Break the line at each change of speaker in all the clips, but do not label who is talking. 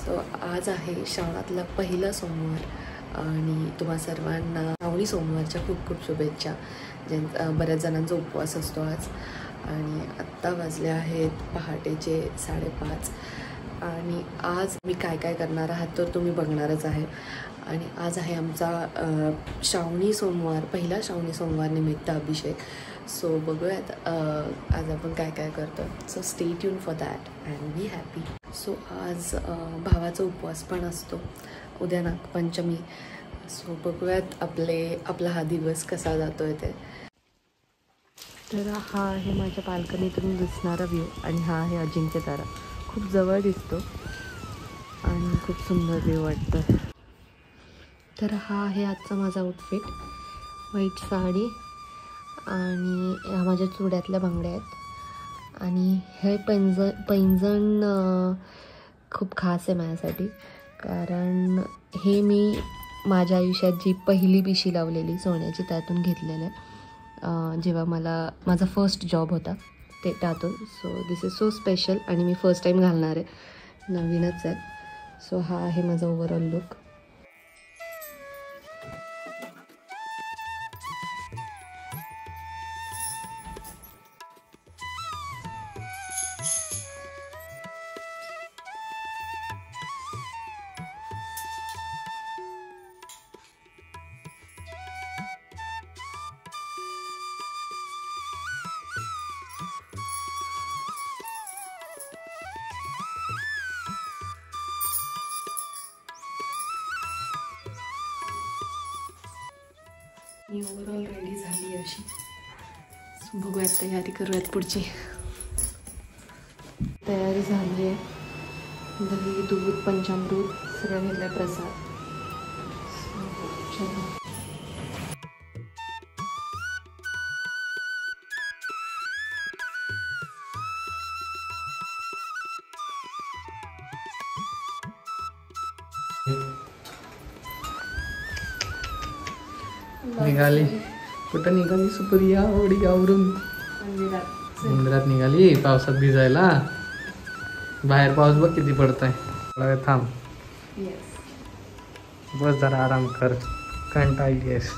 So आज आहे श्रावणातला पहिला सोमवार आणि तुम्हा सर्वांना श्रावणी सोमवारच्या खूप खूप शुभेच्छा. बऱ्याच जणांचा उपवास असतो आज. आणि आत्ता वाजले आहेत पहाटेचे 5:30 आणि आज मी काय काय करणार आहात तर तुम्ही बघणारच आहे. आणि आज आहे आमचा श्रावणी सोमवार, पहिला श्रावणी सोमवार निमित्त अभिषेक. सो बघूयात आज आपण काय काय करतो. So stay tuned for that and be happy. So आज भावाचा उपवास पण असतो, उद्या नागपंचमी. सो बघूयात आपला हा दिवस कसा जातो आहे ते. तर हा आहे माझ्या बाल्कनीतून दिसणारा व्ह्यू आणि हा आहे अजिंक्यतारा. खूप जवळ दिसतो आणि खूप सुंदर व्ह्यू वाटतं. तर हा आहे आजचा माझा आउटफिट. व्हाईट साडी आणि ह्या माझ्या चुड्यातल्या बांगड्या आहेत. आणि हे पैंजण खूप खास आहे माझ्यासाठी, कारण हे मी माझ्या आयुष्यात जी पहिली पिशी लावलेली सोन्याची त्यातून घेतलेलं आहे, जेव्हा माझा फर्स्ट जॉब होता ते त्यातून. So this is so special आणि मी फर्स्ट टाईम घालणार आहे, नवीनच आहे. सो हा आहे माझा ओव्हरऑल लुक. मी ओव्हरऑल रेडी झाली अशी. बघूयात, तयारी करूयात पुढची. तयारी झाली आहे. दही, दूध, पंचामृत सगळं घेतलं आहे, प्रसाद. चलो.
निघाली. कुठं निघाली सुप्रिया? ओढी आवरून मंदिरात निघाली पावसात भिजायला. बाहेर पाऊस बघ किती पडतोय. थांब, बस जरा आराम कर, कंटाळली आहेस.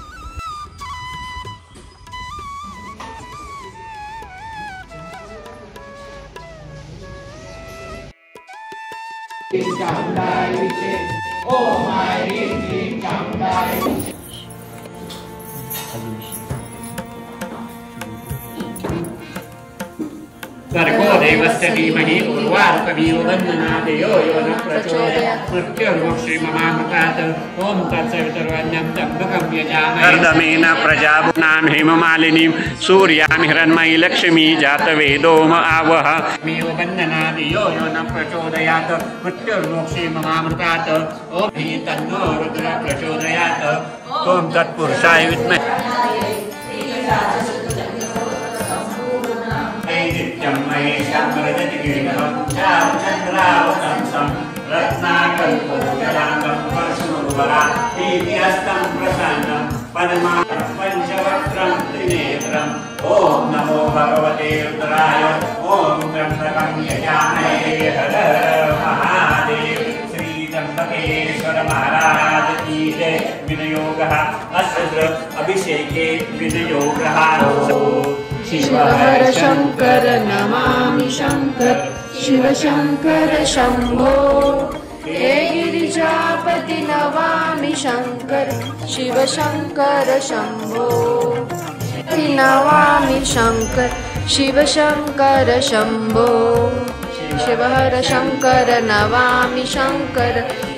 गर्भो देवस्य धीमहि उर्वारुकमिव वन्दनात् यो न प्रचोदयात् मृत्युर्मुक्षीममामृतात् ॐ तत्सवितुर्वरेण्यं त्र्यम्बकं यजामहे अर्धमेन प्रजानां हेममालिनीं सूर्यां हिरण्मयी लक्ष्मी जातवेदोम आवह मिव वन्दनात् यो न प्रचोदयात् मृत्युर्मुक्षीममामृतात् ॐ हि तन्नो रुद्रः प्रचोदयात् ॐ तत्पुरुषाय विद्महे चन्द्रावतंसं रत्नाकल्पोजलाङ्गं परशुर्वरा दीप्यस्तं प्रसन्नं पञ्चवक्त्रं त्रिनेत्रम् ॐ नमो भगवते रुद्राय ॐ त्र्यम्बकं यजामहे हर महादेव. श्री त्र्यंबकेश्वर महाराज की जय. विनियोगः अस्य अभिषेके विनियोगः.
शिव हर शंकर नमामि शंकर, शिव शंकर शंभो. हे गिरिजापति नमामि शंकर, शिव शंकर शंभो. नमामि शंकर, शिव शंकर शंभो. शिव हर शंकर नमामि शंकर,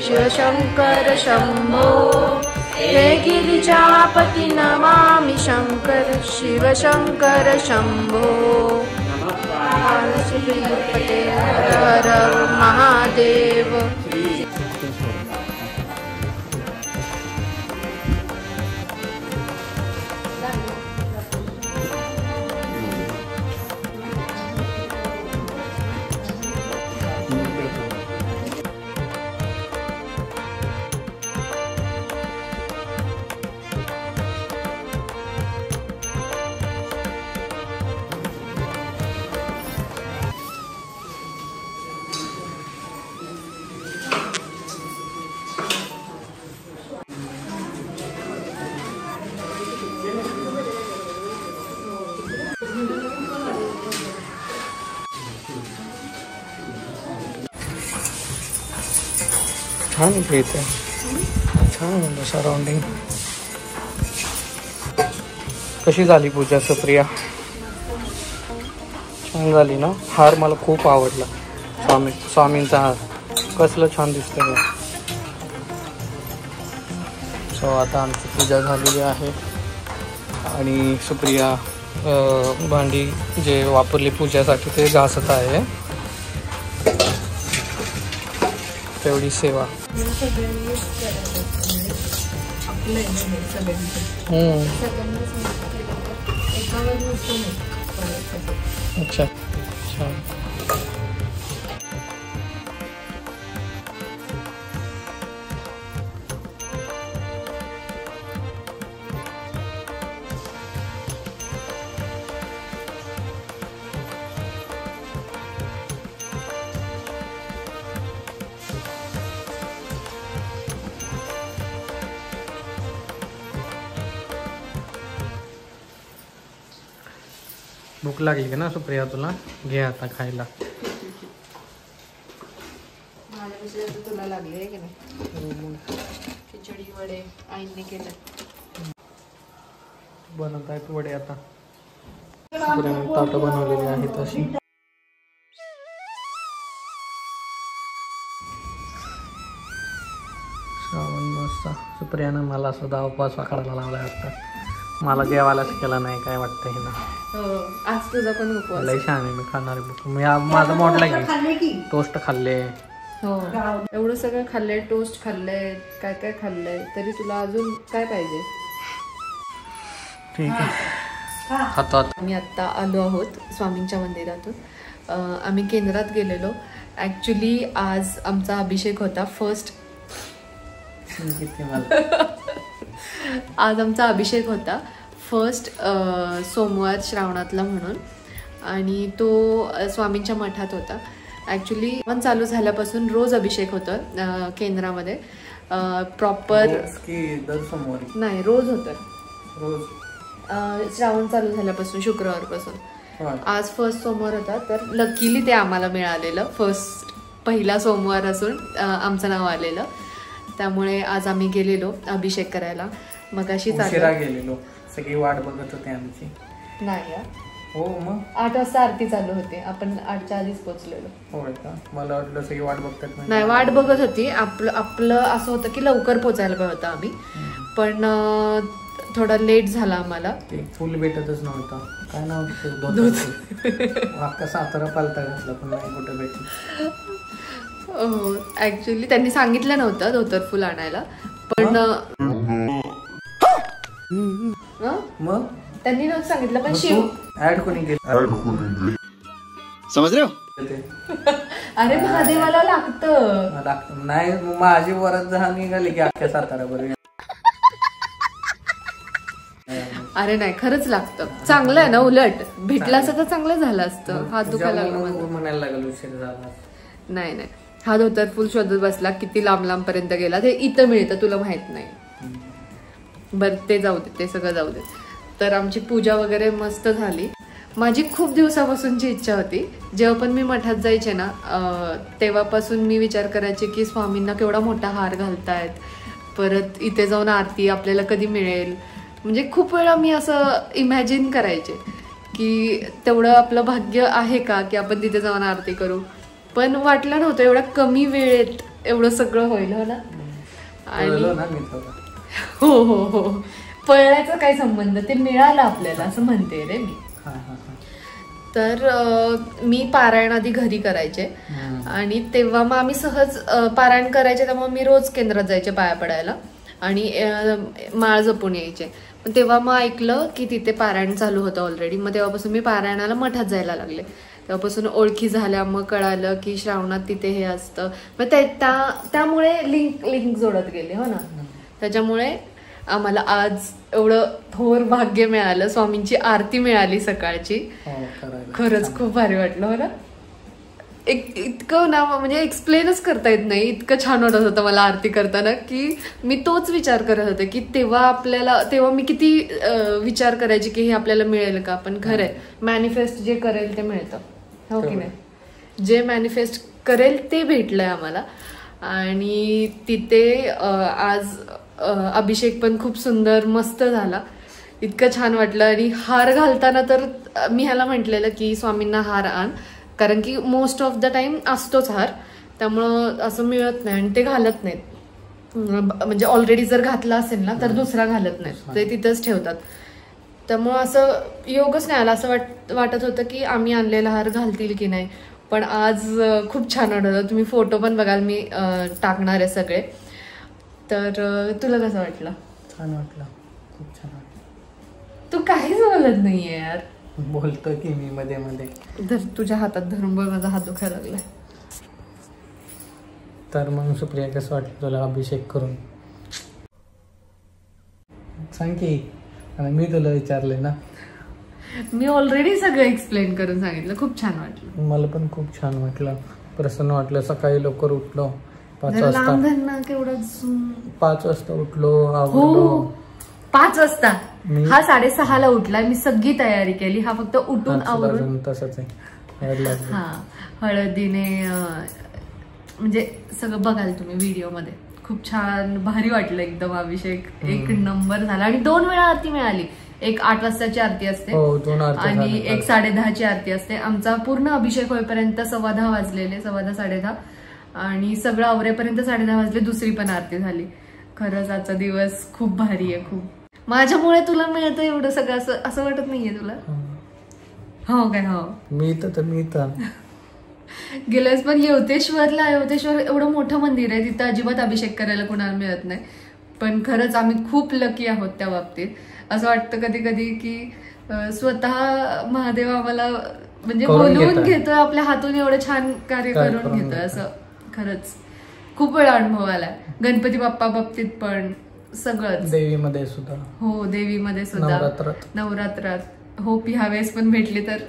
शिव शंकर शंभो. हे गिरिजापति नमामि शंकर, शिव शंकर शंभो. हर हर महादेव.
छान इथे येते, छान सराउंडिंग. कशी झाली पूजा सुप्रिया? छान झाली ना. हार मला खूप आवडला, स्वामींचा हार कसलं छान दिसतंय. सो आता आमची पूजा झालेली आहे आणि सुप्रिया भांडी जे वापरली पूजासाठी ते घासत आहे. तेवढी सेवा. अच्छा अच्छा. भूक लागली का ना सुप्रिया तुला? घे आता खायला.
तुला लागली आहे की नाही? खिचडी वडे आईने केलं.
बनवत आहेत वडे आता. ताटं बनवलेली आहेत अशी. श्रावण मस्त. सुप्रियानं मला सुद्धा उपवास पकडायला लावला आता. मला जेवायलाच केला नाही काय वाटतं हे ना.
आज तुझा पण उपवास.
लई छान आहे. मी खाणार आहे. मी माझं मोडला की टोस्ट खाल्ले.
हो एवढं सगळं खाल्लंय, टोस्ट खाल्लंय, काय काय खाल्लंय, तरी तुला अजून काय पाहिजे?
ठीक आहे खातो आता.
आम्ही आत्ता आलो आहोत स्वामींच्या मंदिरातून. आम्ही केंद्रात गेलेलो. ॲक्च्युली आज आमचा अभिषेक होता फर्स्ट. आज आमचा अभिषेक होता फर्स्ट सोमवार श्रावणातला म्हणून, आणि तो स्वामींच्या मठात होता. ॲक्च्युली पण चालू झाल्यापासून रोज अभिषेक होतं केंद्रामध्ये. प्रॉपर
दर सोमवारी
नाही, रोज होतं.
रोज
श्रावण चालू झाल्यापासून शुक्रवारपासून. आज फर्स्ट सोमवार होता, तर लकीली ते आम्हाला मिळालेलं. पहिला सोमवार असून आमचं नाव आलेलं. त्यामुळे आज आम्ही गेलेलो अभिषेक करायला. मग अशी
गेलेलो, सगळी वाट बघत होते आमची.
नाही
हो मग
8 वाजता आरती चालू होते, आपण 8च्या आधीच पोहोचलेलो.
होय का? मला वाटलं सगळी वाट बघतात.
नाही, वाट बघत होती. आपलं असं होतं की लवकर पोचायला पाहिजे होतं आम्ही, पण थोडा लेट झाला आम्हाला.
फुल भेटतच नव्हता. काय नाव अख्खा सातारा पालता घातला पण नाही कुठं भेटलं.
ऍक्च्युली त्यांनी सांगितलं नव्हतं धोतर फुल आणायला, पण
मग
त्यांनी नव्हतं सांगितलं. पण शिव
ऍड कोणी केलं
समज रे?
अरे महादेवाला लागतं.
नाही, माझी वरात जहा निघाली की अख्ख्या सातारा बरोबर.
अरे नाही, खरंच लागतं. चांगलं आहे ना, उलट भेटलं असतं तर चांगलं झालं असतं. हात दुखायला लागला
म्हणायला लागलं उशीर झाला.
नाही नाही, हा धोतर फुल शोधत बसला. किती लांब लांब पर्यंत गेला. ते इथं मिळतं, तुला माहित नाही. बरं ते जाऊ दे, ते सगळं जाऊ दे. तर आमची पूजा वगैरे मस्त झाली. माझी खूप दिवसापासूनची इच्छा होती. जेव्हा पण मी मठात जायचे ना, तेव्हापासून मी विचार करायचे की स्वामींना केवढा मोठा हार घालतायत, परत इथे जाऊन आरती आपल्याला कधी मिळेल. म्हणजे खूप वेळा मी असं इमॅजिन करायचे की तेवढं आपलं भाग्य आहे का की आपण तिथे जाऊन आरती करू. पण वाटलं नव्हतं एवढ्या कमी वेळेत एवढं सगळं होईल. हो ना? आणि हो हो हो, पळण्याचा काय संबंध, ते मिळालं आपल्याला असं म्हणते रे मी. तर मी पारायण आधी घरी करायचे आणि तेव्हा मग आम्ही सहज पारायण करायचे. त्यामुळे मी रोज केंद्रात जायचे पाया पडायला आणि माळ जपून यायचे. पण तेव्हा मग ऐकलं की तिथे पारायण चालू होतं ऑलरेडी. मग तेव्हापासून मी पारायणाला मठात जायला लागले. तेव्हापासून ओळखी झाल्या. मग कळालं की श्रावणात तिथे हे असतं. मग त्यामुळे लिंक जोडत गेले. हो ना? त्याच्यामुळे आम्हाला आज एवढं थोर भाग्य मिळालं. स्वामींची आरती मिळाली सकाळची. खरंच खूप भारी वाटलं. हो ना? इतकं ना, म्हणजे एक्सप्लेनच करता येत नाही. इतकं छान वाटत होतं मला आरती करताना की मी तोच विचार करत होते की तेव्हा मी किती विचार करायचे की हे आपल्याला मिळेल का. पण खरं आहे, मॅनिफेस्ट जे करेल ते मिळतं. हो की नाही? जे मॅनिफेस्ट करेल ते भेटलंय आम्हाला. आणि तिथे आज अभिषेक पण खूप सुंदर मस्त झाला, इतकं छान वाटलं. आणि हार घालताना तर मी ह्याला म्हटलेलं की स्वामींना हार आण, कारण की मोस्ट ऑफ द टाइम असतोच हार, त्यामुळं असं मिळत नाही आणि ते घालत नाहीत. म्हणजे ऑलरेडी जर घातला असेल ना तर दुसरा घालत नाहीत, ते तिथंच ठेवतात. त्यामुळं असं योगच नाही आला. असं वाटत होतं की आम्ही आणलेला हार घालतील की नाही, पण आज खूप छान वाटत होतं. तुम्ही फोटो पण बघाल, मी टाकणार आहे सगळे. तर तुला कसं वाटलं?
छान वाटलं, खूप छान वाटलं.
तू काहीच बोलत नाहीये यार.
बोलतो की मी मध्ये मध्ये.
तुझ्या हातात धरून बघ, माझा हात दुखायला लागलाय.
तर मग सुप्रिया कसं वाटलं तुला अभिषेक करून? सांग की, मी तुला विचारले ना.
मी ऑलरेडी सगळं एक्सप्लेन करून सांगितलं. खूप छान वाटलं.
मला पण खूप छान वाटलं, प्रसन्न वाटलं. सकाळी लवकर उठलो, 5 वाजता उठलो, आवरलो.
5 वाजता हा 6:30ला उठलाय. मी सगळी तयारी केली, हा फक्त उठून आवरून.
तसंच आहे.
हा, हळदीने म्हणजे सगळं बघाल तुम्ही व्हिडिओ मध्ये. खूप छान भारी वाटलं एकदम. अभिषेक एक नंबर झाला. आणि 2 वेळा आरती मिळाली. एक 8 वाजताची आरती असते आणि एक 10:30ची आरती असते. आमचा पूर्ण अभिषेक होईपर्यंत 10:15 वाजलेले, 10:15 10:30, आणि सगळं आवरेपर्यंत 10:30 वाजले. दुसरी पण आरती झाली. खरंच आजचा दिवस खूप भारी आहे. खूप माझ्यामुळे तुला मिळतं एवढं सगळं, असं वाटत नाहीये तुला? हो काय? हो,
मी तर
गेल्यास पण येवतेश्वर एवढं मोठं मंदिर आहे, तिथं अजिबात अभिषेक करायला कोणाला मिळत नाही. पण खरंच आम्ही खूप लकी आहोत त्या बाबतीत. असं वाटतं कधी कधी की स्वतः महादेव आम्हाला म्हणजे बोलवून घेतोय, आपल्या हातून एवढं छान कार्य करून घेतोय. असं खरंच खूप वेळा अनुभव आलाय. गणपती बाप्पा बाबतीत पण सगळंच.
देवीमध्ये सुद्धा.
हो, देवीमध्ये सुद्धा, नवरात्रात. हो, ह्यावेळेस पण भेटली तर.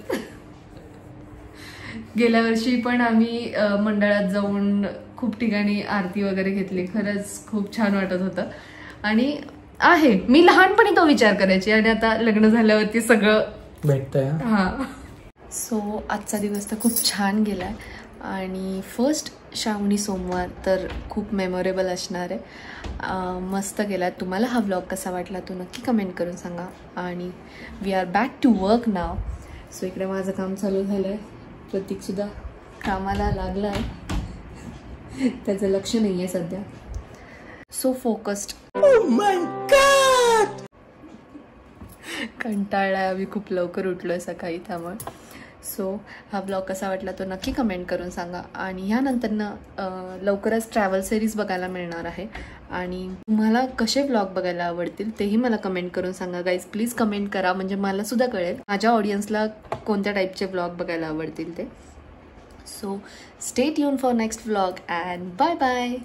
गेल्या वर्षी पण आम्ही मंडळात जाऊन खूप ठिकाणी आरती वगैरे घेतली. खरंच खूप छान वाटत होतं. आणि मी लहानपणी तो विचार करायची, आणि आता लग्न झाल्यावरती सगळं
भेटतंय.
हा. सो आजचा दिवस तर खूप छान गेलाय. आणि फर्स्ट श्रावणी सोमवार तर खूप मेमोरेबल असणार आहे. मस्त गेला. तुम्हाला हा व्लॉग कसा वाटला तो नक्की कमेंट करून सांगा. आणि we are back to work now. So इकडे माझं काम चालू झालंय. प्रतीक सुद्धा कामाला लागला आहे, त्याचं लक्ष नाही आहे सध्या. So focused. कंटाळलाय. आम्ही खूप लवकर उठलोय सकाळी, त्यामुळे. सो हा ब्लॉग कसा वाटला तो नक्की कमेंट करून सांगा. आणि ह्यानंतरनं लवकरच ट्रॅव्हल सिरीज बघायला मिळणार आहे. आणि तुम्हाला कसे ब्लॉग बघायला आवडतील तेही मला कमेंट करून सांगा. गाईज प्लीज कमेंट करा, म्हणजे मला सुद्धा कळेल माझ्या ऑडियन्सला कोणत्या टाईपचे ब्लॉग बघायला आवडतील ते. So stay tuned for next vlog and bye bye.